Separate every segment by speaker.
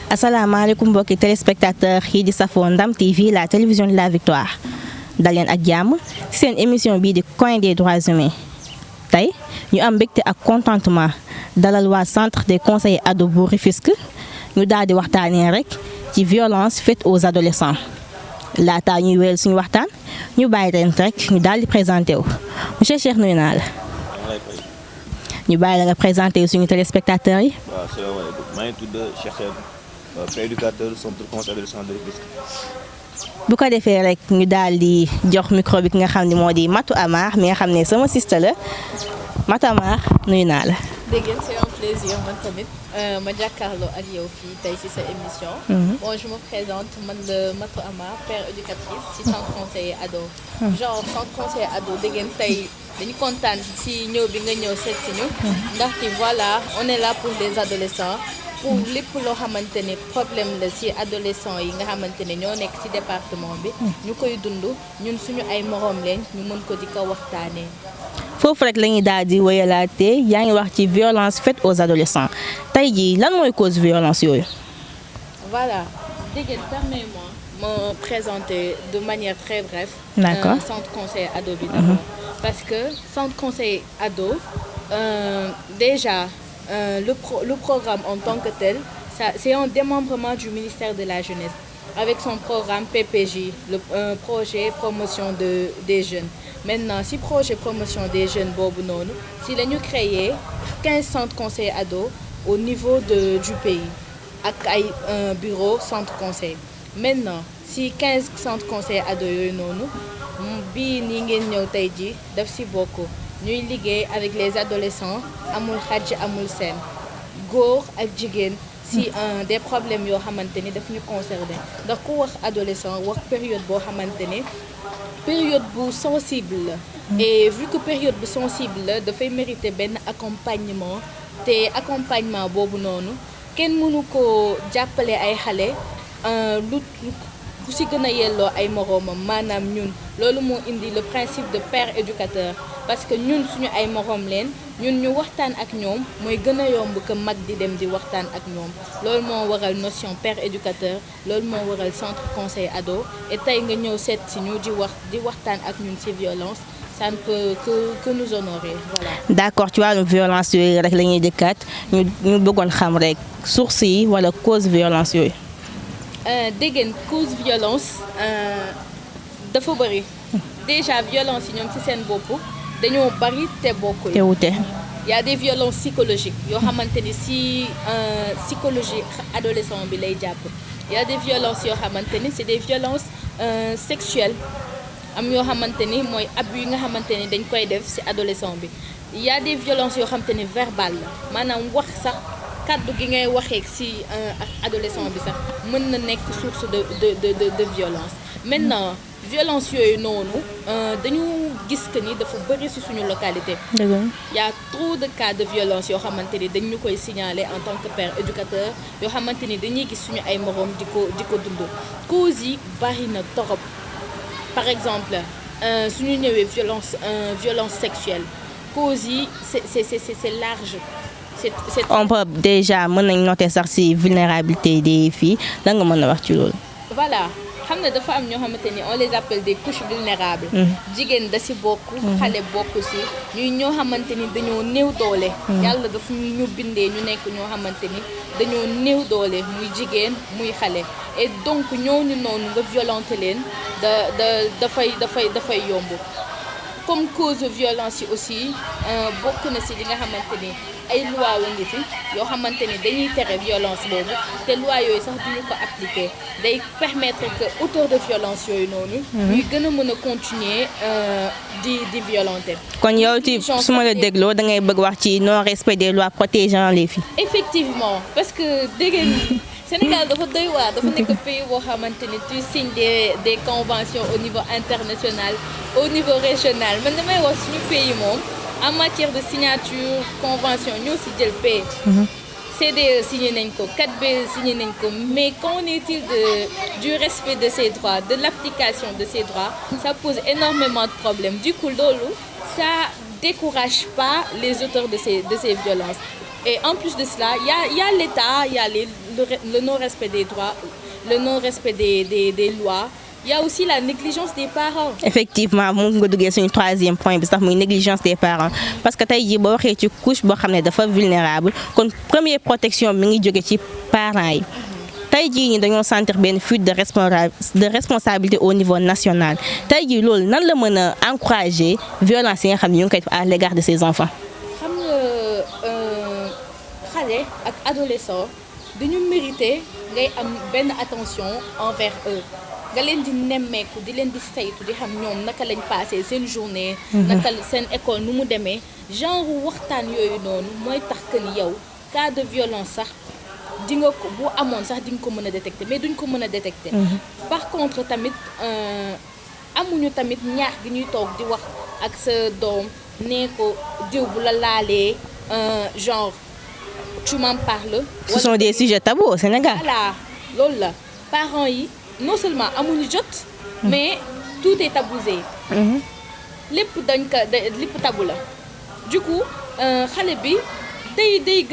Speaker 1: asalaamaaleykum mbokki téléspectateur yi di safoo Ndam TV la télévision de la victoire dal leen ak jàmm seen émission bii di coin des droits humains tey ñu am mbégte ak contentement dalal waa centre des conseillers ados bu Rufisque ñu daal di waxtaanee rek ci violence faite aux adolescents laataa ñuy wéyal suñu waxtaan ñu bàyyi leen rek ñu daal di présenté wu monsieur Cheikh nuyu naa la. ñu bàyyi la nga présenté suñu téléspectateurs yi.
Speaker 2: waaw salaamaaleykum maa ngi tudd Cheikh Sène prééducateur centre conseil adolescent de Rufisque.
Speaker 1: bu ko defee rek ñu daal di jox micro bi ki nga xam ne moo di Matou Amar mi nga xam ne sama sista la Matou Amar nuyu naa la.
Speaker 3: dégg ngeen c'est un plaisir man tamit ma jàkkaarloo ak yow fii tey ci sa émission. Bon je me présente man la Matou Amar père éducatrice ci centre conseiller ado. genre centre conseiller ado dégg ngeen tey dañu kontaan ci ñëw bi nga ñëw seet si ñu. ndaxte voilà on est là pour les adolescents. pour lépp loo xamante ne problème la ci adolescents yi nga xamante ne ñoo nekk ci département bi. ñu koy dund ñun suñu ay moroom leen ñu mën ko di ko waxtaanee.
Speaker 1: foofu rek la ñuy daal di wéyalaatee yaa ngi wax ci violence faite aux adolescents tey jii lan mooy cause violence yooyu.
Speaker 3: voilà dégg ngeen permets-moi me présenter de manière très brève.
Speaker 1: D'accord.
Speaker 3: Centre conseil ado bi d'abord. parce que centre conseil ado déjà. Le programme en tant que tel, c'est un démembrement du ministère de la Jeunesse avec son programme PPJ, le projet promotion des jeunes. Maintenant, si projet promotion des jeunes boobu noonu, si la ñu créé 15 centres conseils ados au niveau du pays ak ay bureau centre conseil. Maintenant, si 15 centres conseils ados yooyu noonu bii nii ngeen ñëw tey ji daf si bokk. ñuy liggéey avec les adolescents amul xaj amul seen góor ak jigéen si des problèmes yoo xamante ni daf ñu concerné ndax ku wax adolescent wax période boo xamante ne période bu sensible la et vu que période bu sensible la dafay mériter benn accompagnement te accompagnement boobu noonu kenn mënu ko jàppale ay xale lu ku si gën a yelloo ay moroomam maanaam ñun loolu moo indi le principe de père éducateur parce que ñun suñu ay moroom leen ñun ñu waxtaan ak ñoom mooy gën a yomb que mag di dem di waxtaan ak ñoom loolu moo waral notion père éducateur loolu moo waral centre conseil ado et tey nga ñëw seet si ñu di waxtaan ak ñun ci violence ça ne peut que nous honorer voilà.
Speaker 1: d'accord ci wàllum violence yooyu rek la ñuy dëkkaat ñu bëggoon xam rek source yi wala cause violence yooyu.
Speaker 3: dégg ngeen cause violence dafa bëri déjà violence yi ñoom ci seen bopp dañoo bëri te bokkul.
Speaker 1: te wute.
Speaker 3: y a des violences psychologiques yoo xamante ni ci psychologie adolescent bi lay jàpp. y a des violences yoo xamante ni c'est des violences sexuelles am yoo xamante ni mooy abus yi nga xamante ni dañ koy def ci adolescent bi. y a des violences yoo xamante ni verbales la maanaam wax sax. kàddu gi ngay waxee ci adolescent bi sax mën na nekk source de violence maintenant violence yooyu noonu dañu gis que ni dafa bëri ci suñu localité. y a trop de cas de violence yoo xamante ni dañu koy signaler en tant que père éducateur yoo xamante ni dañuy gis suñu ay moroom di ko dund causes yi bari na torop par exemple suñu ñëwee violence sexuelle causes yi c'est large.
Speaker 1: on peut déjà mën nañ noter sax ci vulnérabilité des filles da nga mën a wax ci loolu.
Speaker 3: voilà xam ne dafa am ñoo xamante ni on les appelle des couches vulnérables. jigéen da ci bokk. xale bokk ci ñuy ñoo xamante ni dañoo néew doole. yàlla dafa ñu bindee ñu nekk ñoo xamante ni dañoo néew doole muy jigéen muy xale et donc ñooñu noonu nga violenter leen dafay yomb. comme cause de violence yi aussi bokk na ci li nga xamante ni ay loi wa ngi ci yoo xamante ni dañuy tere violence boobu te loi yooyu sax duñu ko appliquer day permettre que auteur de violence yooyu noonu ñuy gën a mën a continuer di violenter.
Speaker 1: kon yow ci su ma la dégloo da ngay bëgg wax ci non respect des lois protégeant les filles.
Speaker 3: effectivement parce que dégg ngeen Sénégal dafa doy waar dafa nekk pays boo xamante ni tu signes des conventions au niveau international au niveau régional man damay wax suñu pays moom en matière de signature convention ñoo ci jël paie. CDE signé nañ ko 4B signé nañ ko mais qu'en est-il du respect de ces droits de l'application de ces droits ça pose énormément de problèmes du coup loolu ça décourage pas les auteurs de ces violences. Et en plus de cela, il y a l'État, il y a le non-respect des droits, le non-respect des lois. Il y a aussi la négligence des parents.
Speaker 1: Effectivement mu nga duggee suñu troisième point bi sax muy négligence des parents parce que tey jii boo waxee ci couche boo xam ne dafa vulnérable kon première protection mi ngi jóge ci parents yi. tey jii ñi dañoo sentir benn fuite de responsabilité au niveau national tey jii loolu nan la mën a encourager violence yi nga xam ne ñu ngi koy def à l'égard de ces enfants.
Speaker 3: xam nga xale ak adolescent dañu mérité ngay am benn attention envers eux nga leen di nemmeeku di leen di saytu di xam ñoom naka lañ passé seen journée. naka seen école nu mu demee genre waxtaan yooyu noonu mooy tax que ni yow cas de violence sax. di nga ko bu amoon sax di nga ko mën a détecter mais duñ ko mën a détecter. par contre tamit amuñu tamit ñaax gi ñuy toog di wax ak sa doom nee ko diw bu la laalee genre tu m'en parles.
Speaker 1: Ce sont des sujets tabous au Sénégal.
Speaker 3: voilà loolu la parents yi non seulement amuñu jot. mais tout est tabousé. lépp dañ ko lépp tabou la du coup xale bi. day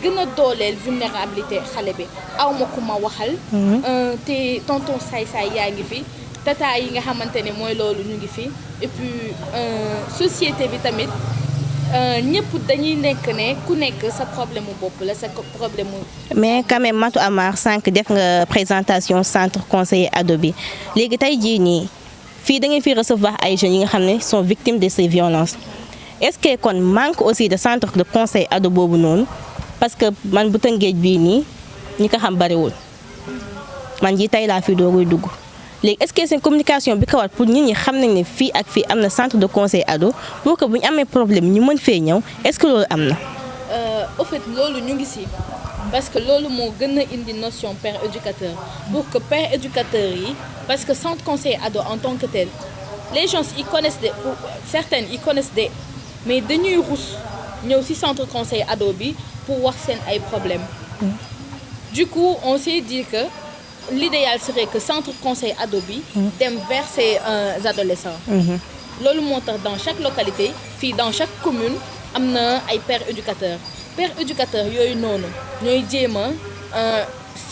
Speaker 3: gën a dooleel vulnérabilité xale bi aw ma ku ma waxal. te tonton saay-saay yaa ngi fi tata yi nga xamante ne mooy loolu ñu ngi fi et puis société bi tamit ñëpp dañuy nekk ne ku nekk sa problème mu bopp la sa problème mu.
Speaker 1: mais quand même Matou Amar sànq def nga présentation centre conseiller ado bi léegi tey jii nii fii da ngeen fi recevoir ay jeunes yi nga xam ne sont victimes de ces violences. est-ce que kon manque aussi de centre de conseil ado boobu noonu parce que man bu Tëngéej bii nii ñi ko xam bariwul man ji tey laa fi dooguy dugg léegi est-ce que seen communication bi ko war pour nit ñi xam nañ ne fii ak fii am na centre de conseil ado pour que bu ñu amee problème ñu mën fee ñëw est-ce que loolu am na.
Speaker 3: au fait loolu ñu ngi ci parce que loolu moo gën a indi notion père éducateur pour que père éducateur yi parce que centre conseil ado en tant que tel les gens ils connaissent certaines ils connaissent des mais dañuy rus ñëw ci centre conseil ado bi pour wax seen ay problèmes. du coup on s'est dit que l'idéal serait que centre conseil ado bi dem vers ces adolescents. loolu moo tax dans chaque localité fii dans chaque commune am na ay pères éducateurs yooyu noonu ñooy jéem a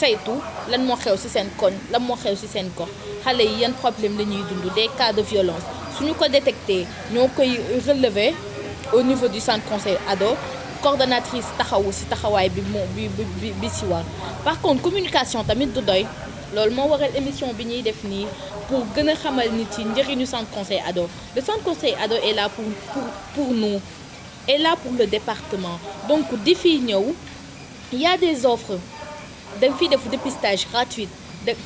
Speaker 3: saytu lan moo xew ci seen koñ lan moo xew ci seen gox xale yi yan problème la ñuy dund des cas de violence suñu ko détecté ñoo koy relever au niveau du centre conseil ado coordonnatrice taxawu ci taxawaay bi ci war par contre communication tamit du doy loolu moo waral émission bi ñuy def nii pour gën a xamal nit yi njëriñu centre conseil ado le centre conseil ado est là pour nous est là pour le département donc di fi ñëw il y a des offres dañ fiy def dépistage gratuit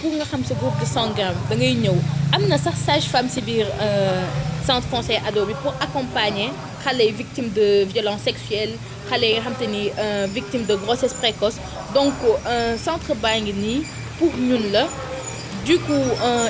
Speaker 3: pour nga xam sa groupe de sanguin da ngay ñëw am na sax sage-femme ci biir centre conseil ado bi pour accompagner xale yi victimes de violences sexuelles xale yi nga xam te ni victimes de grossesse précoce donc centre baa ngi nii pour ñun la du coup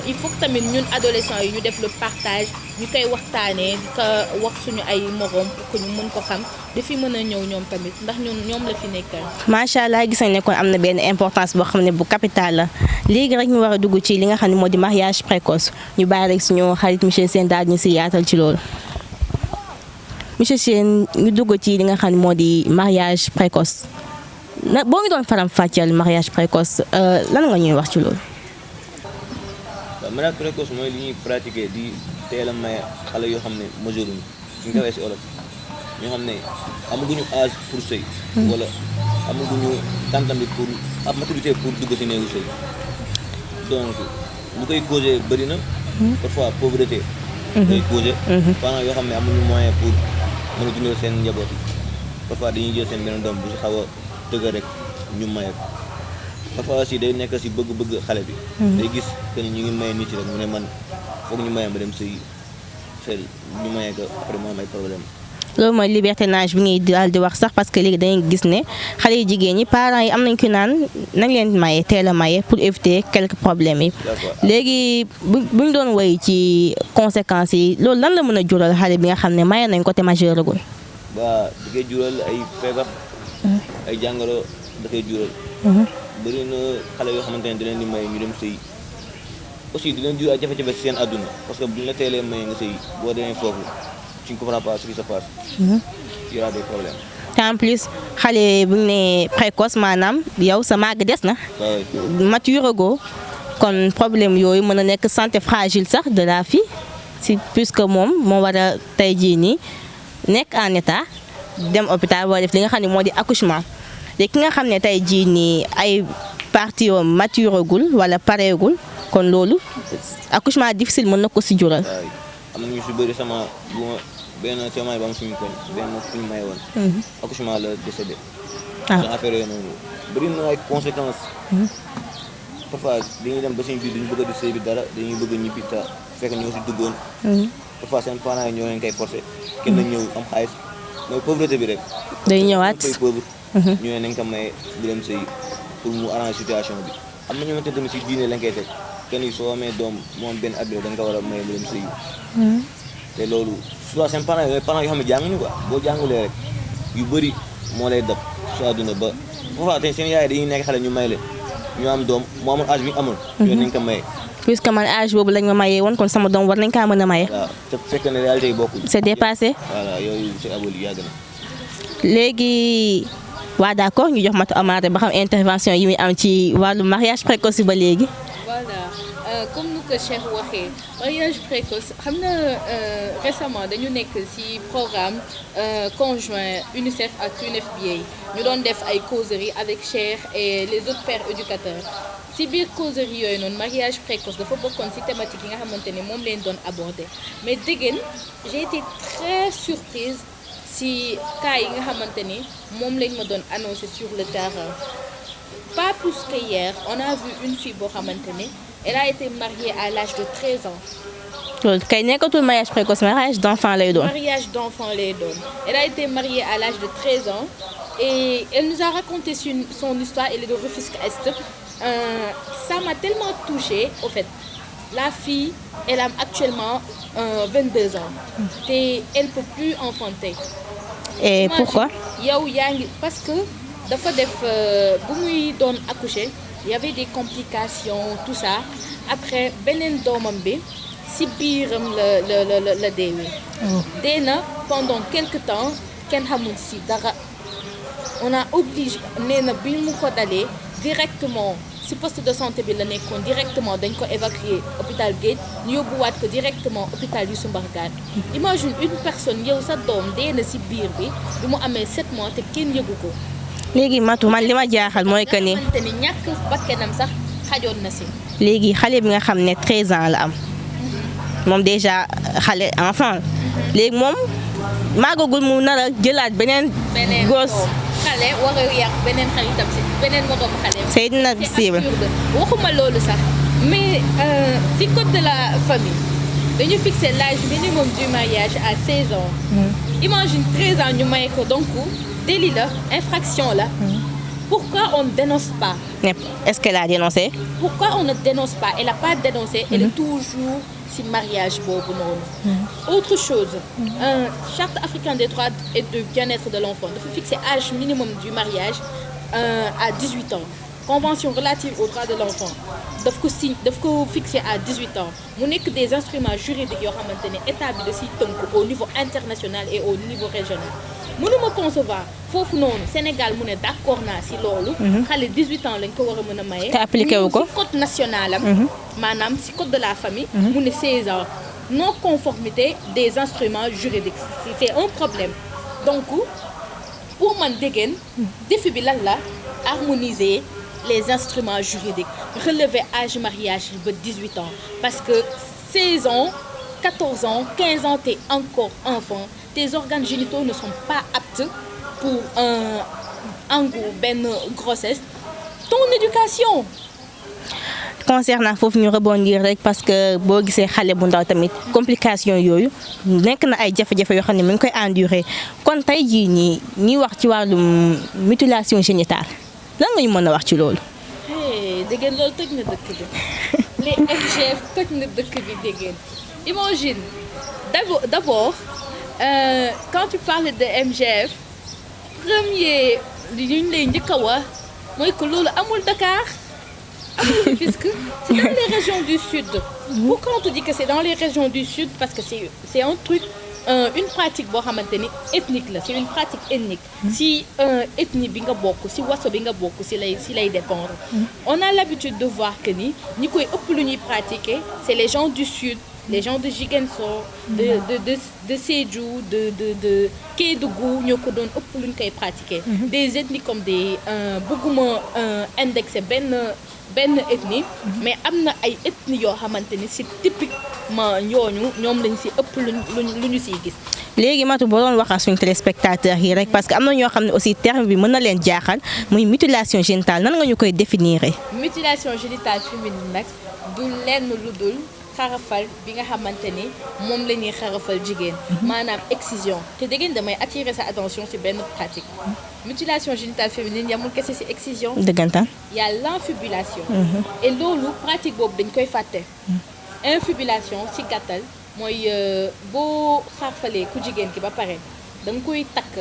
Speaker 3: il faut que tamit ñun adolescents yi ñu def le partage ñu koy waxtaanee di ko wax suñu ay morom pour que ñu mën ko xam dafi mën a ñëw ñoom tamit ndax ñoom la fi nekkal.
Speaker 1: macha allah gis nañ ne kon am na benn importance boo xam ne bu capital la léegi rek ñu war a dugg ci li nga xam ne moo di mariage précoce ñu bàyyi rek suñu xarit monsieur Sène daal ñu si yaatal ci loolu. monsieur Sène ñu dugg ci li nga xam ne moo di mariage précoce boo ngi doon faram fàcceel mariage précoce lan nga ñuy wax ci loolu.
Speaker 2: waaw mariage précoce mooy li ñuy pratiquer di teel a maye xale yoo xam ne majeur ñu suñ ko waxee si olof ñoo xam ne amaguñu âge pour sëy wala amaguñu tàntam bi pour ab maturité pour dugg si néegu sëy donc lu koy causé bëri na parfois pauvreté day causé parents yoo xam ne amuñu moyen pour mën a dundal seen njaboot yi parfois dañuy jël seen benn doom bu si xaw a dëgg rek ñu maye ko parfois aussi day nekk si bëgg-bëgg xale bi day gis que ni ñu ngi maye nit yi rek mu ne man foog ñu maye ma dem sëy fël ñu maye ko après mu am ay problème
Speaker 1: loolu mooy libertinage bi ngay daal di wax sax parce que léegi dañuy gis ne xale yu jigéen ñi parents yi am nañ ko naan nañ leen maye teel a maye pour éviter quelques problèmes yi léegi buñ doon woy ci conséquences yi loolu lan la mën a jural xale bi nga xam ne maye nañ ko te majeuragul.
Speaker 2: ba da koy jural ay feebar ay jàngoro da koy jural bëri na xale yoo xamante ne di leen di maye ñu dem sëy aussi di leen jur ay jafe-jafe si seen àdduna parce que buñ la teelee maye nga sëy boo demee foofu tu ne comprends pas ce qui se passe il y aura des problèmes.
Speaker 1: te en plus xale bu ñu nee précoce maanaam yow sa màgg des na mature go kon problème yooyu mën a nekk santé fragile sax de la fille si puisque moom moo war a tey jii nii nekk en état dem hôpital war def li nga xam ne moo di accouchement léegi ki nga xam ne tey jii nii ay parties yoo maturagul wala pareegul kon loolu accouchement difficile mën na ko si jural.
Speaker 2: am na ñu si bëri sama bu ma benn témoin ba am suñu koñ benn suñu may woon. accouchement la décédé. ah affaire yooyu noonu bëri na ay conséquences. parfois dañuy dem ba suñu biir duñu bëgg a di sëy bi dara dañuy bëgg a ñibbi ta fekk ñoo si duggoon. parfois seen parents yi ñoo leen koy forcé. kenn na ñëw am xaalis mooy pauvreté bi rek.
Speaker 1: day ñëwaat
Speaker 2: pauvre. ñu ne nañ ko may bu dem sëy pour mu arranger situation bi am na ñoo xamante tamit si diine lañ koy teg kenn soo amee doom moom benn at bi da nga ko war a may bu dem sëy te loolu soit seen parents yoo xam ne jànguñu quoi boo jàngulee rek yu bëri moo lay dab su àdduna ba parfois tey seen yaay dañuy nekk xale ñu may leen ñu am doom mu amul âge bi amul yooyu nañ ko maye
Speaker 1: puisque man âge boobu lañ ma mayee woon kon sama doom war nañ kaa mën a maye.
Speaker 2: waaw te fekk ne réalité yi bokkul.
Speaker 1: c'est dépassé.
Speaker 2: voilà yooyu c'est aboli yàgg na.
Speaker 1: léegi waa d'accord ñu jox Mata Amare ba xam intervention yi muy am ci wàllu mariage précoce ba léegi.
Speaker 3: voilà comme nu ko Cheikh waxee mariage précoce xam na récemment dañu nekk ci programme conjoint UNICEF ak UNFPA ñu doon def ay causeries avec Cheikh et les autres pères éducateurs ci biir causeries yooyu noonu mariage précoce dafa bokkoon ci thématique yi nga xamante ne moom leen doon aborder mais dégg j'ai été très surprise ci cas yi nga xamante ni moom lañ ma doon annoncé sur le terrain pas plus que hier on a vu une fille boo xamante ni elle a été mariée à l'âge de 13 ans.
Speaker 1: loolu kay nekkatul mariage précoce mariage d'enfant lay doon.
Speaker 3: mariage d'enfant lay doon elle a été mariée à l'âge de 13 ans et elle nous a raconté son histoire. Elle est de Rufisque Est. Ça m'a tellement touchée au fait. La fille, elle a actuellement 22 ans et elle ne peut plus enfanter.
Speaker 1: Et imagine, pourquoi?
Speaker 3: Parce que dafa def bu muy doon accoucher, il y avait des complications, tout ça. Après beneen doomam bi si biiram la deewee. Dee na pendant quelque temps kenn xamul si dara. On a obligé nee na bi mu ko dalee directement si poste de santé bi la nekkoon directement dañ ko évacuer hôpital Guèye ñu yóbbuwaat ko directement hôpital Youssou Mbargane. Imagine une personne yow sa doom dee na si biir bi mu amee 7 mois te kenn yëgu ko.
Speaker 1: léegi Matou man li ma jaaxal mooy que ni
Speaker 3: ñàkk bakkanam sax xajoon na si.
Speaker 1: léegi xale bi nga xam ne 13 ans la am moom déjà xale enfant léegi moom maagagul mu nar a jëlaat beneen gosse.
Speaker 3: xale war a yàq beneen xaritam si beneen moroom xale.
Speaker 1: c'est inadmissible.
Speaker 3: waxuma loolu sax mais si code de la famille dañu fixer l'âge minimum du mariage à 16 ans. Imagine 13 ans ñu maye ko donc délit la infraction la. Pourquoi on ne dénonce pas?
Speaker 1: Est-ce qu'elle a dénoncé?
Speaker 3: Pourquoi on ne dénonce pas? Elle n'a pas dénoncé. Elle est toujours si mariage boobu noonu. Autre chose, charte africaine des droits et du bien-être de l'enfant dafa fixer âge minimum du mariage à 18 ans. Convention relative aux droits de l'enfant daf ko fixer à 18 ans mu nekk des instruments juridiques yoo xamante ne état bi da siy tënk au niveau international et au niveau régional. mënuma concevoir foofu noonu Sénégal mu ne d'accord naa si loolu. xale 18 ans lañ ko war a mën a maye.
Speaker 1: te appliqué wu ko
Speaker 3: si code national am. maanaam si code de la famille. mu ne 16 ans non conformité des instruments juridiques c'est un problème donc pour man déggeen défi bi lan la harmoniser les instruments juridiques relever âge mariage ba 18 ans parce que 16 ans 14 ans 15 ans t'es encore enfant. Tes organes génitaux ne sont pas aptes pour benn grossesse. Ton éducation.
Speaker 1: Concernant foofu ñu rebondir rek parce que boo gisee xale bu ndaw tamit complication yooyu nekk na ay jafe-jafe yoo xam ne mu ngi koy endurer kon tey jii ñuy wax ci wàllum mutilation génitale lan nga ñu mën a wax ci loolu.
Speaker 3: dégg ngeen loolu toj na dëkk bi les MGF toj na dëkk bi dégg ngeen imagine d'abord. Quand tu parles de MGF premier li ñu lay njëkk a wax mooy que loolu amul Dakar amul Rufisque c'est dans les régions du sud. Pourquoi on te dit que c'est dans les régions du sud parce que c'est un truc une pratique boo xamante ni ethnique la c'est une pratique ethnique si ethnie bi nga bokk si waso bi nga bokk si lay dépendre on a l'habitude de voir que ni ñi koy ëpp lu ñuy pratiquer c'est les gens du sud les gens de Ziguinchor de Sédhiou de Kédougou ñoo ko doon ëpp lu ñu koy pratiquer des ethnies comme des bëgguma indexer benn ethnie mais am na ay ethnie yoo xamante ni c'est typiquement ñoom lañ si ëpp lu ñu siy gis.
Speaker 1: léegi Matou boo doon wax ak suñu téléspectateurs yi rek parce que am na ñoo xam ne aussi terme bi mën na leen jaaxal muy mutilation génitale nan nga ñu koy définir.
Speaker 3: mutilation génitale féminine nag du lenn lu dul xarafal bi nga xamante ni moom la ñuy xarafal jigéen maanaam excision te dégg damay attirer sa attention ci benn pratique mutilation génitale féminine yamul kese ci excision
Speaker 1: dëggantaan
Speaker 3: y a l'infibulation et loolu pratique boobu dañ koy fàtte infibulation ci gàttal mooy boo xarfalee ku jigéen ki ba pare da nga koy takk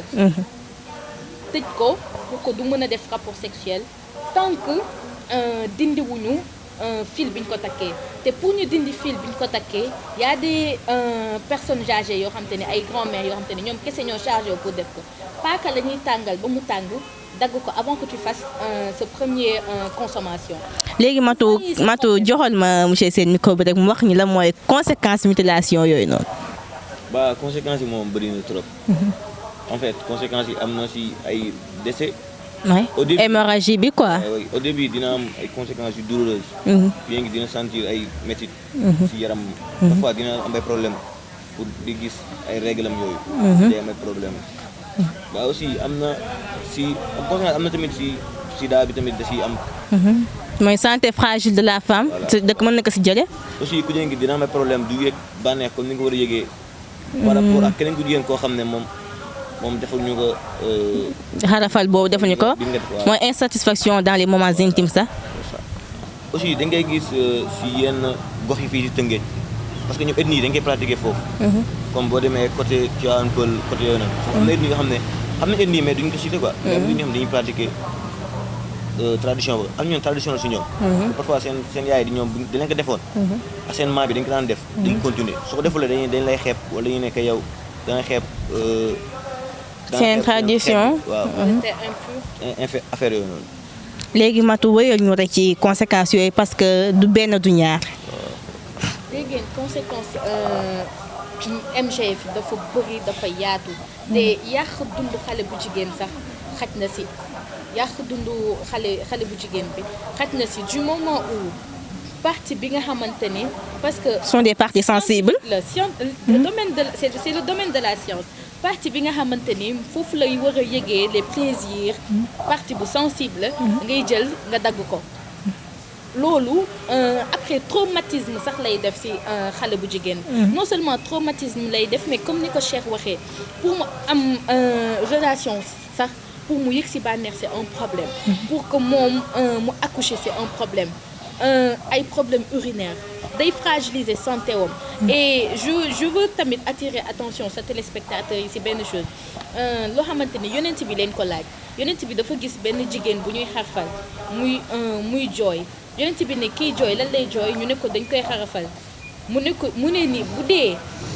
Speaker 3: tëj ko pour que du mën a def rapport sexuel tant que dindiwuñu fil bi ñu ko takkee te pour ñu dindi fil bi ñu ko takkee y a des personnes âgées yoo xam te ne ay grand-mères yoo xam te ne ñoom kese ñoo chargé pour def ko paaka la ñuy tàngal ba mu tàng dagg ko avant que tu fasses sa première consommation.
Speaker 1: léegi Matou joxoon ma monsieur Sène micro bi rek mu wax ñu la mooy conséquence mutilation yooyu noonu.
Speaker 2: ba conséquences yi moom bëri na trop. en fait conséquences yi am na si ay décès.
Speaker 1: au début hémorragie bi quoi.
Speaker 2: au début dina am ay conséquences yu douloureuses. bien que dina sentir ay métit ci yaram. parfois dina am ay problème pour di gis ay réglam yooyu. day am ay problème ba aussi am na si am na tamit si sida bi tamit da si am.
Speaker 1: mooy santé fragile de la femme. dëkk mën na ko si jëlee.
Speaker 2: aussi ku jigéen gi dina am ay problème du yëg bànneex comme ni nga war a yëgee. par rapport ak keneen ku jigéen koo xam ne moom defal ñu ko.
Speaker 1: xarafal boobu defal ñu ko. mooy insatisfaction dans les moments intimes sax.
Speaker 2: aussi da ngay gis si yenn gox yi fii si Tëngéej parce que ñoom ethnie dañ koy pratiquer foofu. comme boo demee côté Tivaouane Peulh côté yooyu nag. am na ethnie yoo xam ne xam nañ ethnie mais duñ ko cité quoi. mais am na ñoo xam ne dañuy pratiquer tradition ba am ñoom tradition la si ñoom. parfois seen yaay di ñoom di leen ko defoon. ak seen maam bi dañ ko daan def. dañ continuer soo ko defulee dañ lay xeeb wala dañuy nekk yow danga xeeb.
Speaker 1: c'est une tradition.
Speaker 2: waaw affaire yooyu noonu.
Speaker 1: léegi Matou wéyal ñu rek ci conséquences yooyu parce que du benn du ñaar.
Speaker 3: dégg ngeen conséquence MGF dafa bëri dafa yaatu. te yàq dund xale bu jigéen sax xaj na si yàq dund xale bu jigéen bi xaj na si du moment où partie bi nga xamante ni parce que.
Speaker 1: sont des parties sensibles.
Speaker 3: le domaine de c'est le domaine de la science. partie bi nga xamante ni foofu lay war a yëgee les plaisirs partie bu sensible ngay jël nga dagg ko loolu après traumatisme sax lay def ci xale bu jigéen non seulement traumatisme lay def mais comme ni ko Cheikh waxee pour mu am relation sax pour mu yëg ci bànneex c'est un problème pour que moom mu accoucher c'est un problème ay problème urinaire day fragiliser santé wam et je veux tamit attirer attention sa téléspectateurs yi ci benn chose loo xamante ni yonent bi leen ko laaj yonent bi dafa gis benn jigéen bu ñuy xarfal muy jooy yonent bi ne kii jooy lan lay jooy ñu ne ko dañ koy xarafal mu ne ni bu dee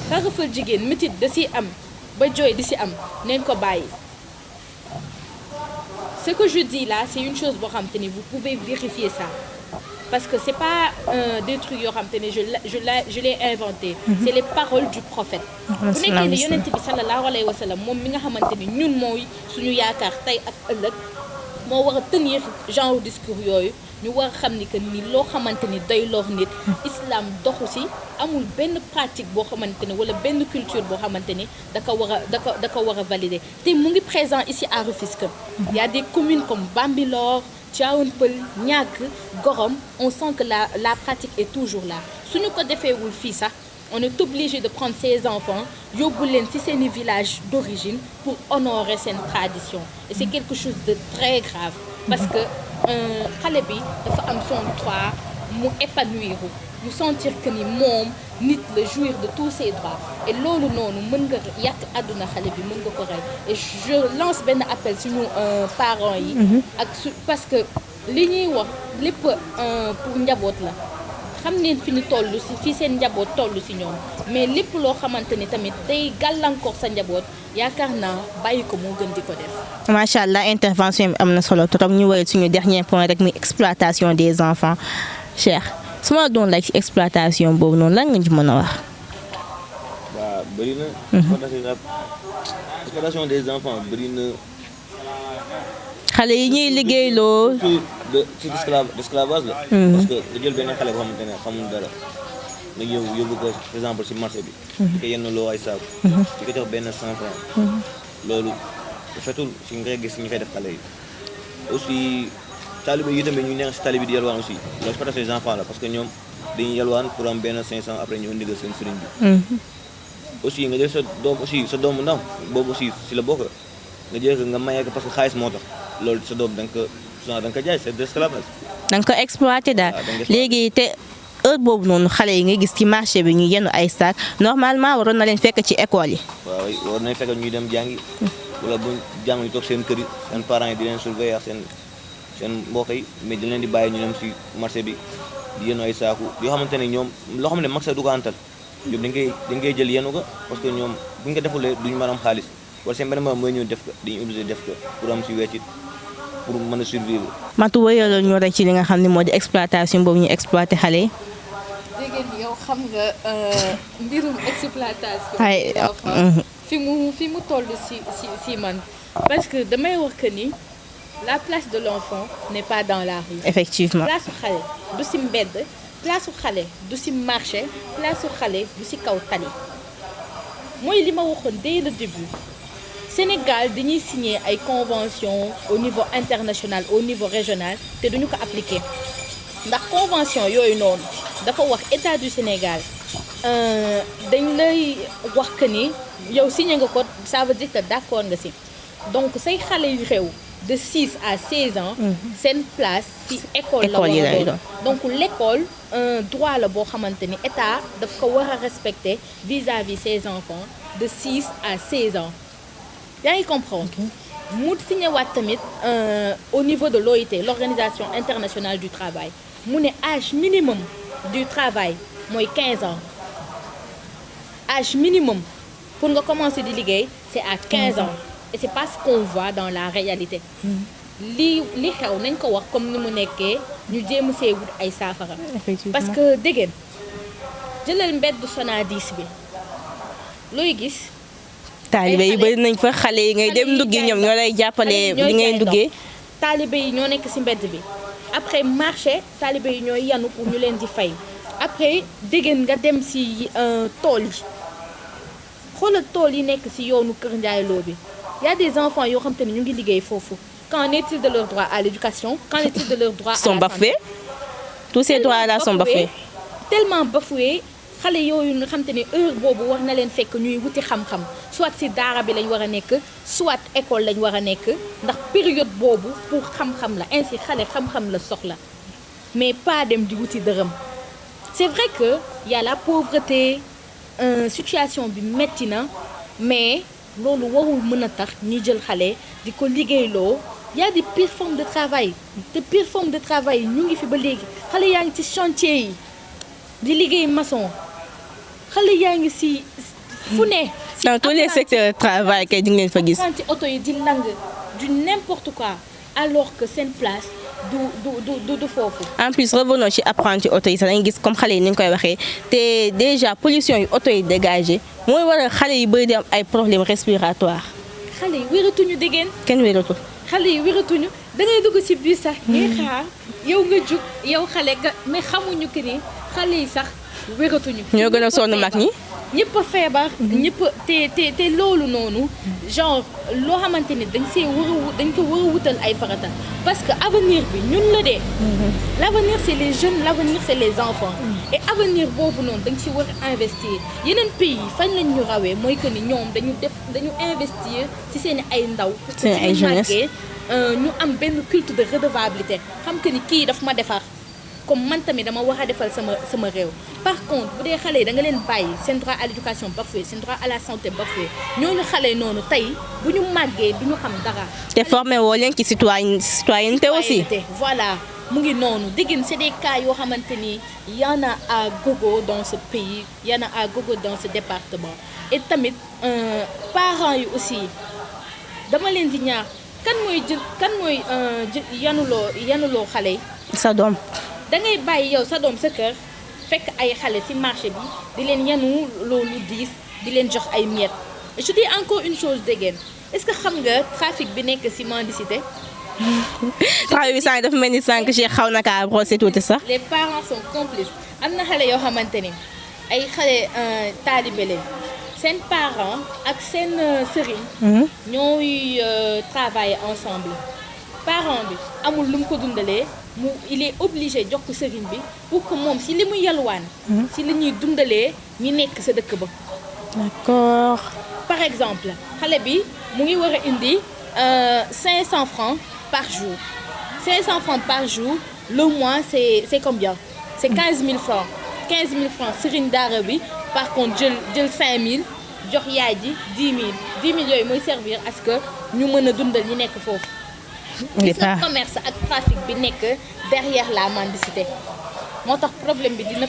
Speaker 3: xarafal jigéen métit da ci am ba jooy di ci am neen ko bàyyi ce que je dis là c'est une chose boo xamante ni vous pouvez vérifier ça parce que c'est pas des trucs yoo xam te ne je l'ai inventé c'est les paroles du prophète bu nekkee ne yonent bi sallallahu alayhi wa sallam moom mi nga xamante ni ñun mooy suñu yaakaar tey ak ëllëg moo war a tenir genre discours yooyu ñu war a xam ni que ni loo xamante ni day lor nit islam doxu ci amul benn pratique boo xamante ni wala benn culture boo xamante ni da ko war a valider te mu ngi présent ici à Rufisque il y a des communes comme Bambilor Tivaouane Peulh Niack Gorom on sent que la pratique est toujours là suñu ko defeewul fii sax on est obligé de prendre ses enfants yóbbu leen ci seeni village d'origine pour honorer seen tradition et c'est quelque chose de très grave parce que xale bi dafa am son droit mu épanouir mu sentir que ni moom nit la jouir de tous ses droits et loolu noonu mën nga yàq àdduna xale bi mën nga ko rey et je lance benn appel suñu parents yi ak parce que li ñuy wax lépp pour njaboot la xam ngeen fi ñu toll si fii seen njaboot toll si ñoom mais lépp loo xamante ni tamit day gàllankoor sa njaboot yaakaar naa bàyyi ko moo gën di ko def.
Speaker 1: macha allah intervention bi am na solo trop ñu woyal suñu dernier point rek muy exploitation des enfants Cheikh su ma doon laaj ci exploitation boobu noonu lan nga ci mën a wax.
Speaker 2: waaw bëri na. exploitation des enfants bëri na.
Speaker 1: xale yi ñuy liggéeyloo.
Speaker 2: ci esclavage la. parce que nga jël benn xale boo xamante ne xamul dara nga yóbbu ko par exemple ci marché bi. di ko yenn loo ay saaku. di ko jox benn 100 francs. loolu fetul si nga gis ñu fay def xale yi. aussi talibé yi tamit ñu nekk si talibé di yalwaan aussi loolu exploitation des enfants la parce que ñoom dañuy yalwaan pour am benn 500 après ñu indigal seen sëriñ bi. aussi nga jël sa doom ndaw boobu aussi si la bokk nga jël ko nga mayee ko parce que xaalis moo tax loolu sa doom da nga ko jaay c'est de l'esclavage.
Speaker 1: da nga ko exploité daal léegi te heure boobu noonu xale yi nga gis ci marché bi ñu yenn ay sac normalement waroon na leen fekk ci école yi.
Speaker 2: waaw waroon nañ fekk ñuy dem jàngi wala bu jàng ñu toog seen kër yi seen parents yi di leen surveiller ak seen mbokk yi mais di leen di bàyyi ñu dem si marché bi di yenn ay saaku yoo xamante ne ñoom loo xam ne mag sa du ko antal ñoom dañ koy jël yenu ko parce que ñoom bu ñu ko defulee duñu mën a am xaalis wala seen benn mooy ñëw def ko dañuy obligé def ko pour am si weccit pour mën a survivre.
Speaker 1: Matu wéyaloo ñu rek ci li nga xam ne moo di exploitation boobu ñu exploité xale yi.
Speaker 3: dégg nga yow xam nga mbirum exploitation.
Speaker 1: ay
Speaker 3: fi mu toll si man parce que damay wax que ni la place de l'enfant n'est pas dans la rue.
Speaker 1: effectivement
Speaker 3: place su xale du si mbedd place su xale du si marché place su xale du si kaw tali mooy li ma waxoon dès le début. Sénégal dañuy signer ay convention au niveau international au niveau régional te duñu ko appliquer ndax convention yooyu noonu dafa wax état du Sénégal dañ lay wax que ni yow signé nga ko ça veut dire que d'accord nga si donc say xale yu xew de 6 à 16 ans seen place ci école la war a doon donc l'école un droit la boo xamante ni état daf ko war a respecter vis-à-vis ses enfants de 6 à 16 ans yaa ngi comprendre mu signé waat tamit au niveau de l'OIT l'organisation internationale du travail mu ne âge minimum du travail mooy 15 ans âge minimum pour nga commencer di liggéey c'est à 15 ans et c'est pas ce qu'on voit dans la réalité li xew nañ ko wax comme ni mu nekkee ñu jéem see wut ay saafara parce que dégg ngeen jëlal mbedd Sonadis bi looy gis
Speaker 1: taalibe yi bëri nañ fa xale yi ngay dem nduggi ñoom ñoo lay jàppale li ngay nduggee.
Speaker 3: taalibe yi ñoo nekk ci mbedd bi après marché taalibe yi ñooy yanu pour ñu leen di fay après dégg nga dem ci tool yi xoolal tool yi nekk ci yoonu Kër Ndiaye Lo bi y a des enfants yoo xam te ne ñu ngi liggéey foofu qu'en est-il de leur droit à l'éducation qu'en est-il de leur droit à la santé.
Speaker 1: sont bafoués tous ces droits là sont bafoués.
Speaker 3: tellement bafoués. xale yooyu nga xam te ne heure boobu war na leen fekk ñuy wuti xam-xam soit ci daara bi lañ war a nekk soit école lañ war a nekk ndax période boobu pour xam-xam la ainsi xale xam-xam la soxla mais pas dem di wuti dërëm. c'est vrai que y a la pauvreté situation bi metti na mais loolu warul mën a tax ñi jël xale di ko liggéeyloo y a des pires formes de travail te pires formes de travail ñu ngi fi ba léegi xale yaa ngi ci chantier yi di liggéey maçon. xale yaa ngi ci fu ne.
Speaker 1: dans tous les secteurs de travail kay di ngeen fa gis.
Speaker 3: ci oto yi di lang du n'importe quoi alors que seen place du foofu.
Speaker 1: en plus revenons ci apprenti oto yi sax dañuy gis comme xale yi ni ñu koy waxee te déjà pollution yi oto yi dégagé mooy waral xale yi bëri di am ay problèmes respiratoires.
Speaker 3: xale yi wératuñu déggeen.
Speaker 1: kenn wératul.
Speaker 3: xale yi wératuñu da ngay dugg ci biir sax. ngay xaar yow nga jug yow xale nga mais xamuñu que ni xale yi sax. wératuñu
Speaker 1: ñoo gën a sonn mag ñi.
Speaker 3: ñëpp a feebar. ñëpp te loolu noonu genre loo xamante ni dañ ko war a wutal ay farata parce que avenir bi ñun la de. l'avenir c'est les jeunes l'avenir c'est les enfants. et avenir boobu noonu dañ ci war a investir yeneen pays fañ lañ ñu rawee mooy que ni ñoom dañu investir ci seen ay ndaw.
Speaker 1: seen ay jeunesse
Speaker 3: ñu am benn culte de redevabilité xam que ni kii daf ma defar. comme man tamit dama war a defal sama réew par contre bu dee xale yi da nga leen bàyyi seen droit à l'éducation bafoué seen droit à la santé bafoué ñooñu xale noonu tey bu ñu màggee du ñu xam dara.
Speaker 1: te formé woo leen ci citoyenneté aussi.
Speaker 3: voilà mu ngi noonu déggin c'est des cas yoo xamante ni y en a à gogo dans ce pays y en a à gogo dans ce département et tamit parents yi aussi dama leen di ñaax kan mooy yanuloo xale yi
Speaker 1: sa doom
Speaker 3: da ngay bàyyi yow sa doom sa kër fekk ay xale ci marché bi di leen yanu loolu diis di leen jox ay miettes je dis encore une chose déggeen est-ce que xam nga trafic bi nekk ci mendicité
Speaker 1: trafic bi sànq dafa mel ni sànq Cheikh xaw na kaa brosser tuuti sax.
Speaker 3: les parents sont complices am na xale yoo xamante ni ay xale taalibe leen seen parents ak seen sëriñ ñooy travailler ensemble parent bi amul lu mu ko dundalee il est obligé jox ko sëriñ bi pour que moom si li mu yalwaan si li ñuy dundalee ñi nekk sa dëkk ba.
Speaker 1: D'accord.
Speaker 3: Par exemple xale bi mu ngi war a indi 500 francs par jour 500 francs par jour le mois c'est combien c'est 15 000 francs 15 000 francs sëriñ daara bi par contre jël 5 000 jox yaay ji 10 000 10 000 yooyu mooy servir à ce que ñu mën a dundal ñi nekk foofu. gis nga commerce ak trafic bi nekk derrière la mendicité moo tax problème bi dina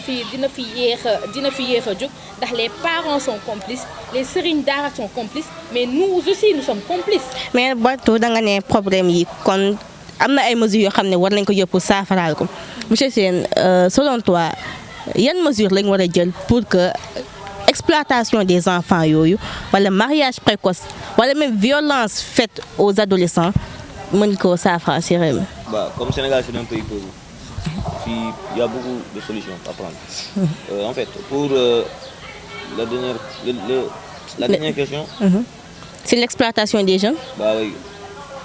Speaker 3: fi yéex a jóg ndax les parents sont complices les sëriñ daara sont complices mais nous aussi nous sommes complices.
Speaker 1: mais Batou da nga ne problème yi kon am na ay mesures yoo xam ne war nañ ko yóbbu saafaraal ko monsieur Sène selon toi yan mesures lañ war a jël pour que exploitation des enfants yooyu wala mariage précoce wala même violence faite aux adolescents mën koo saafara ci réew mi.
Speaker 2: Comme Sénégal c'est un pays pauvre. Il y a beaucoup de solutions à prendre. En fait, pour la dernière question.
Speaker 1: C'est l'exploitation des jeunes.
Speaker 2: Oui,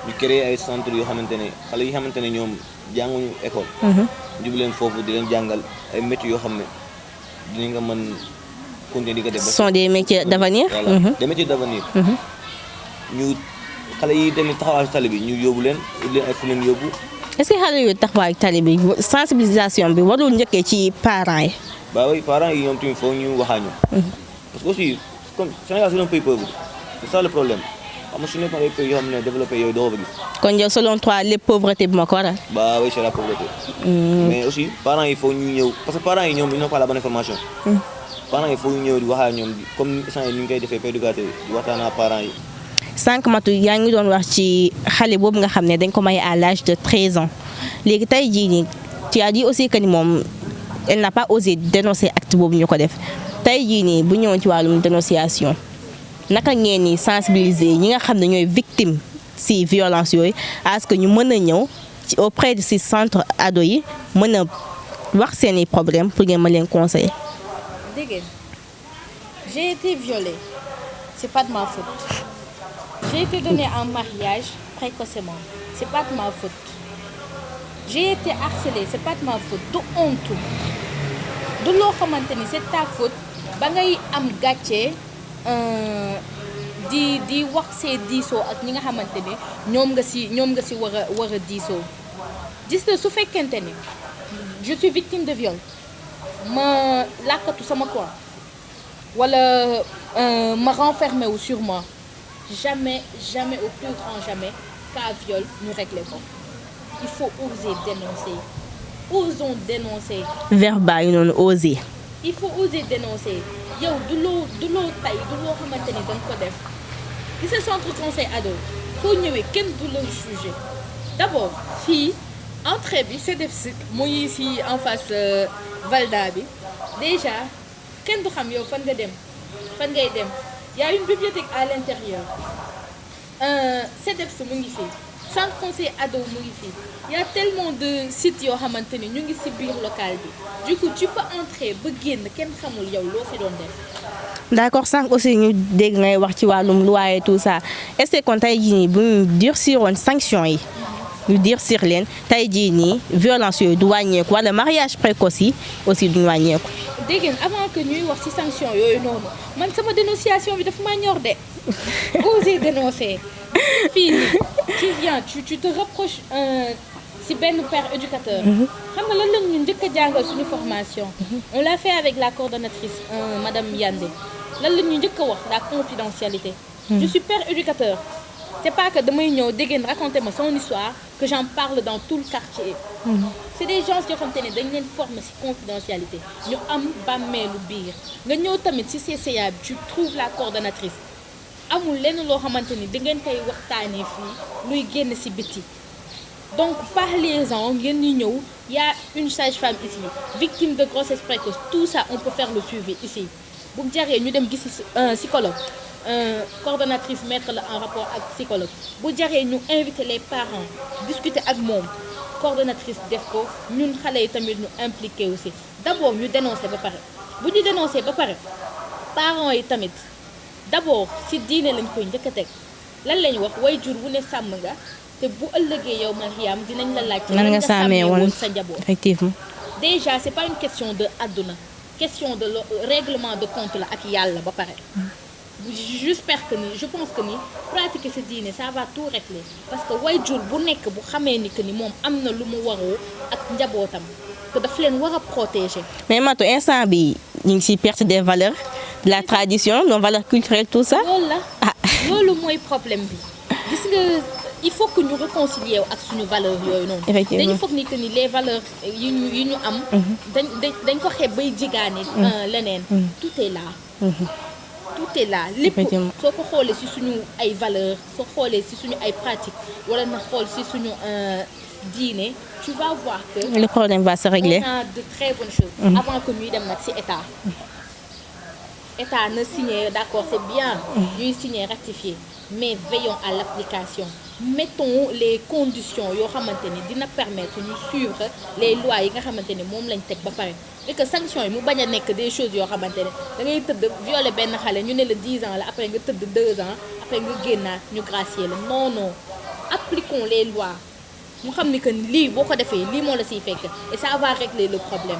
Speaker 2: ñu créer ay centres yoo xamante ne xale yi xamante ne ñoom jànguñu école. ñu leen foofu di leen jàngal ay métiers yoo xam ne dinañ nga mën continuer di ko def.
Speaker 1: Ce sont des métiers d'avenir.
Speaker 2: Voilà, des métiers d'avenir. ñu xale yi tamit taxawal tali bi ñu yóbbu leen ay fu leen yóbbu.
Speaker 1: est-ce que xale yooyu taxawaay tali bi sensibilisation bi warul njëkkee ci parents yi.
Speaker 2: Oui parents yi ñoom tamit foog ñu waxaa ñoom. parce que aussi comme Sénégal c'est un pays pauvre c'est ça le problème xam nga su nekkoon ay pays yoo xam ne développé yooyu doo ko gis.
Speaker 1: kon yow selon toi lépp pauvreté bi moo ko waral.
Speaker 2: Oui c'est la pauvreté. mais aussi parents yi foog ñu ñëw parce que parents yi ñoom ils n'ont pas la bonne information. parents yi foog ñu ñëw di waxaa ñoom comme instant yi ni ñu koy defee pédagogie di waxtaan ak parents yi.
Speaker 1: sànq Matou yaa ngi doon wax ci xale boobu nga xam ne dañ ko may à l'âge de 13 ans léegi tey jii nii tu as dit aussi que ni moom elle n'a pas osé dénoncer acte boobu ñu ko def tey jii nii bu ñëwoon ci wàllum dénonciation naka ngeen ni sensibiliser ñi nga xam ne ñooy victime ci violence yooyu à ce que ñu mën a ñëw ci auprès de ci centre ado yi mën a wax seeni problème pour ngeen mën leen conseiller.
Speaker 3: dégg ngeen j'ai été violée c'est pas de ma faute. J'ai été donnée en mariage précocement. C'est pas de ma faute. J'ai été harcelée. C'est pas de ma faute. Du honte. Du loo xamante ni c'est ta faute ba ngay am gàcce di wax see diisoo ak ñi nga xamante ni ñoom nga si war a diisoo. gis nga su fekkente ni je suis victime de viol ma làkkatu sama coin wala ma renfermer wu sur moi. Jamais au plus grand jamais cas viol ñu régler ko il faut oser dénoncer osons dénoncer.
Speaker 1: verbal yi noonu oser.
Speaker 3: il faut oser dénoncer yow du loo tay du loo xamante ni danga ko def gis nga centre conseil ado foo ñëwee kenn du la juger d'abord fii entrée bi c'est def si muy si en face Valda bi déjà kenn du xam yow fan ngay dem. Il y a une bibliothèque à l'intérieur. CEDEPS mu ngi fii centre conseil ado mu ngi fii il y a tellement de sites yoo xamante ni ñu ngi ci biir local bi du coup tu peux entrer ba génn kenn xamul yow loo fi doon def.
Speaker 1: d'accord sànq aussi ñu dégg ngay wax ci wàllum loi et tout ça est-ce que kon tey jii nii bu ñu durciroon sanction yi. ñu durcir leen tey jii nii violence yooyu du wàññeeku wala mariage précoce yi aussi duñu wàññeeku.
Speaker 3: dégg ngeen avant que ñuy wax ci sanction yooyu noonu man sama dénonciation bi dafa maa ñor de oser dénoncer fii nii tu viens tu te rapproches ci benn père éducateur xam nga lan la ñu njëkk a jàngal suñu formation on l'a fait avec la coordonnatrice madame Yandé lan la ñu njëkk a wax la confidentialité je suis père éducateur c'est pas que damay ñëw dégg ngeen raconter ma son histoire que j'en parle dans tout le quartier c'est des gens yoo xamante ne dañ leen former ci confidentialité ñu am bàmmeelu biir nga ñëw tamit ci CCA bi tu trouves la coordonnatrice amul lenn loo xamante ni da ngeen koy waxtaanee fii luy génn ci biti donc parlez-en ngeen ñu ñëw y a une sage-femme ici victime de grossesse précoce tout ça on peut faire le suivi ici bu jaree ñu dem gisi psychologue coordonnatrice mettre la en rapport ak psychologue bu jaree ñu inviter les parents discuter ak moom coordonnatrice def ko ñun xale yi tamit ñu impliqué aussi d'abord ñu dénoncer ba pare bu ñu dénoncer ba pare parents yi tamit d'abord ci diine lañ koy njëkk a teg lan lañ wax way jur wu ne sàmm nga te bu ëllëgee yow Mariam dinañ la laaj
Speaker 1: nan nga sàmmee woon
Speaker 3: sa njaboot
Speaker 1: effectivement
Speaker 3: déjà c'est pas une question de àdduna question de règlement de compte la ak yàlla ba pare j'espère que ni je pense que ni pratiquer sa diine ça va tout régler parce que way jur bu nekk bu xamee ni que ni moom am na lu mu waroo ak njabootam que daf leen war a protéger.
Speaker 1: mais Matou instant bi ñu ngi ci perte des valeurs de la tradition nos valeurs culturelles tout ça.
Speaker 3: loolu la loolu mooy problème bi gis nga il faut que ñu réconcilier ak suñu valeurs yooyu noonu.
Speaker 1: effectivement
Speaker 3: dañu foog ni que ni les valeurs yi ñu am. dañ ko xeeb bay jigaane leneen. tout est là. tout est là lépp soo ko xoolee ci suñu ay valeurs soo xoolee ci suñu ay pratiques wala na xool ci suñu diine tu vas voir que
Speaker 1: le problème va se régler.
Speaker 3: on a de très bonnes choses avant que ñuy dem nag ci état na signer d'accord c'est bien ñuy signer ratifier mais veillons à l'application mettons les conditions yoo xamante ni dina permettre ñu suivre les lois yi nga xamante ni moom lañ teg ba pare et que sanctions yi mu bañ a nekk des choses yoo xamante ne da ngay tëdd violer benn xale ñu ne la 10 ans la après nga tëdd 2 ans après nga génnaat ñu gracier la non non appliquons les lois mu xam ni que lii boo ko defee lii moo la siy fekk et ça va régler le problème.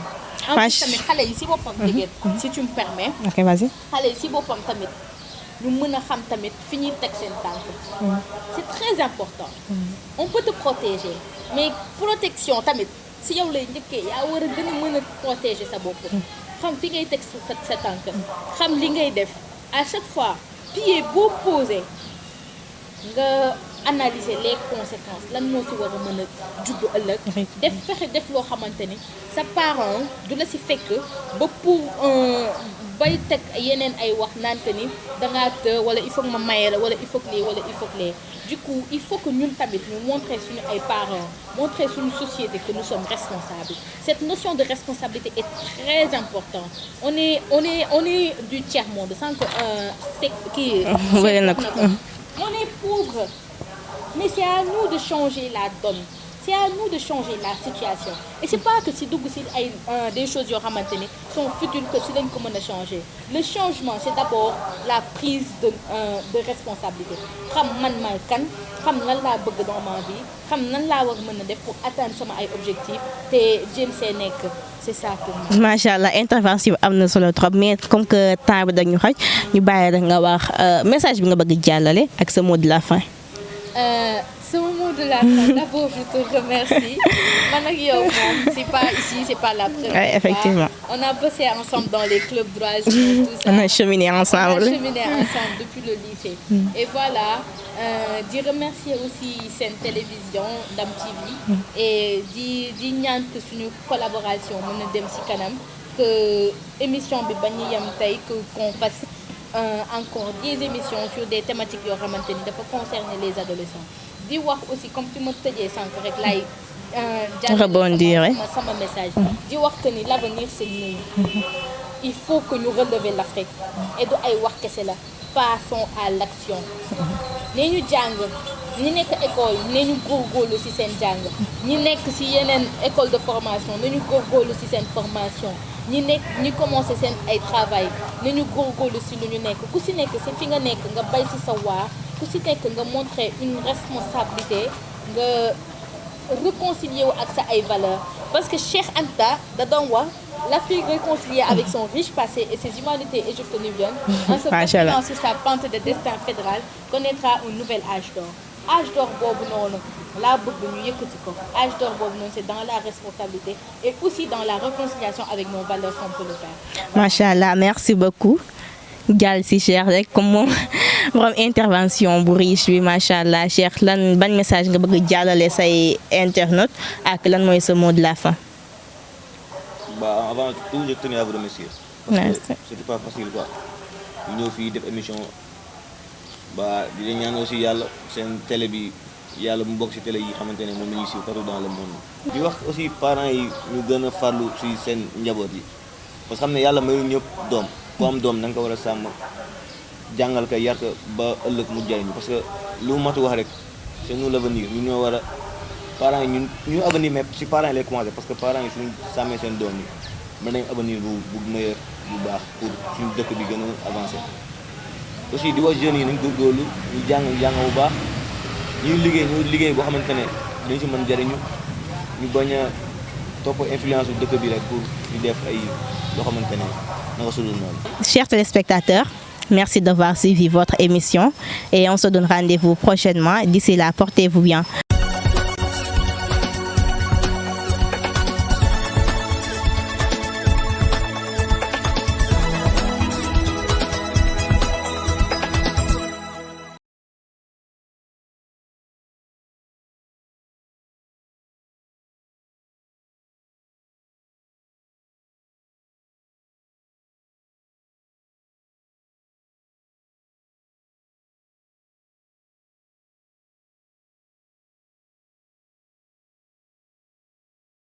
Speaker 3: en plus tamit xale yi si boppam jigéen si tu me permets.
Speaker 1: ok vas-y.
Speaker 3: xale yi si boppam tamit ñu mën a xam tamit fi ñuy teg seen tànk. c'est très important. on peut te protéger mais protection tamit si yow lay njëkkee yaa war a gën a mën a protéger sa bopp. xam fi ngay teg sa tànk. xam li ngay def à chaque fois pied boo posé nga analyser les conséquences lan moo ci war a mën a juddu ëllëg. def fexe def loo xamante ni sa parent du la ci fekk ba pour bay teg yeneen ay wax naan que ni dangaa të wala il faut que ma maye la wala il faut que lii wala il faut que lee du coup il faut que ñun tamit ñu montrer suñu ay parents montrer suñu société que nous sommes responsables. Cette notion de responsabilité est très importante. On est du tiers-monde sans que c'est qui on est pauvre. Mais c'est à nous de changer la donne. C'est à nous de changer la situation. Et c'est pas que si dugg si ay des choses yoo xamante ni sont futiles que si lañ ko mën a changer. Le changement c'est d'abord la prise de responsabilité. xam man maay kan xam lan laa bëgg dans ma vie xam nan laa war mën a def pour atteindre sama ay objectifs te jéem see nekk c'est ça pour moi.
Speaker 1: macha allah intervention am na solo trop mais comme que temps bi dañu xaj ñu bàyyi rek nga wax message bi nga bëgg jàllale ak sa mot de la fin.
Speaker 3: Ce mot de la fin, d'abord je te remercie. C'est pas ici, c'est pas la première fois.
Speaker 1: Effectivement.
Speaker 3: On a bossé ensemble dans les clubs droits, tout ça.
Speaker 1: On a cheminé ensemble.
Speaker 3: Depuis le lycée. Et voilà, d'y remercier aussi cette télévision, Dame TV, et d'y ñaan que suñu collaboration mën a dem ci kanam, que émission bi bañ a yem tey qu'on fasse encore des émissions sur des thématiques yoo xamante ni dafa concerner les adolescents. di wax aussi comme fi ma tëjee sànq rek lay
Speaker 1: rebondir
Speaker 3: sama message di wax que ni l'avenir c'est nous. Il faut que ñu relever l'Afrique et du ay wax kese la passons à l'action. nee ñu jàng ñi nekk école nee ñu góorgóorlu ci seen jàng ñi nekk ci yeneen école de formation nañu góorgóorlu ci seen formation ñi commencé seen ay travail nañu góorgóorlu ci lu ñu nekk ku ci nekk ci fi nga nekk nga bay ci sa waar ku ci nekk nga montrer une responsabilité nga réconcilier wu ak sa ay valeurs parce que Cheikh Anta da doon wax l'Afrique réconciliée avec son riche passé et ses humanités égypto-nubiennes en se portant sur sa pente de destin fédéral connaîtra un nouvel âge d'or. Âge d'or boobu noonu laa bëgg ñu yëkkati ko âge d'or boobu noonu c'est dans la responsabilité et aussi dans la réconciliation avec nos valeurs qu'on peut le faire.
Speaker 1: Macha Allah, merci beaucoup. jàll si Cheikh rek comme moom borom intervention bu riche bi macha allah Cheikh lan ban message nga bëgg jàllale say internautes ak lan mooy sa mot de la fin.
Speaker 2: Bah, avant tout, je tenais à vous remercier. Parce que c'était pas facile quoi. Ñu ñëw fii def émission ba di leen ñaan aussi yàlla seen télé bi yàlla mu bokk ci télé yi xamante ne moom la ñuy suivre partout dans le monde. di wax aussi parents yi ñu gën a farlu ci seen njaboot yi parce que xam ne yàlla mayu ñëpp doom ku am doom da nga ko war a sàmm jàngal ko yar ko ba ëllëg mu jariñu parce que lu mu matu wax rek c'est nous l'avenir ñu ñoo war a parents yi ñu avenir mais ci parents yi lay commencer parce que parents yi suñu sàmmee seen doom yi mën nañu avenir bu meilleur bu baax pour suñu dëkk bi gën a avancer. aussi di wax jeunes yi nañ góorgóorlu ñu jàng bu baax ñu liggéey boo xamante ne dañ ci mën jariñu ñu bañ a topp influence bu dëkk bi rek pour ñu def ay loo xamante ne naka sudul noonu.
Speaker 1: Chers téléspectateurs, merci d'avoir suivi votre émission et on se donne rendez-vous prochainement. D'ici là, portez-vous bien.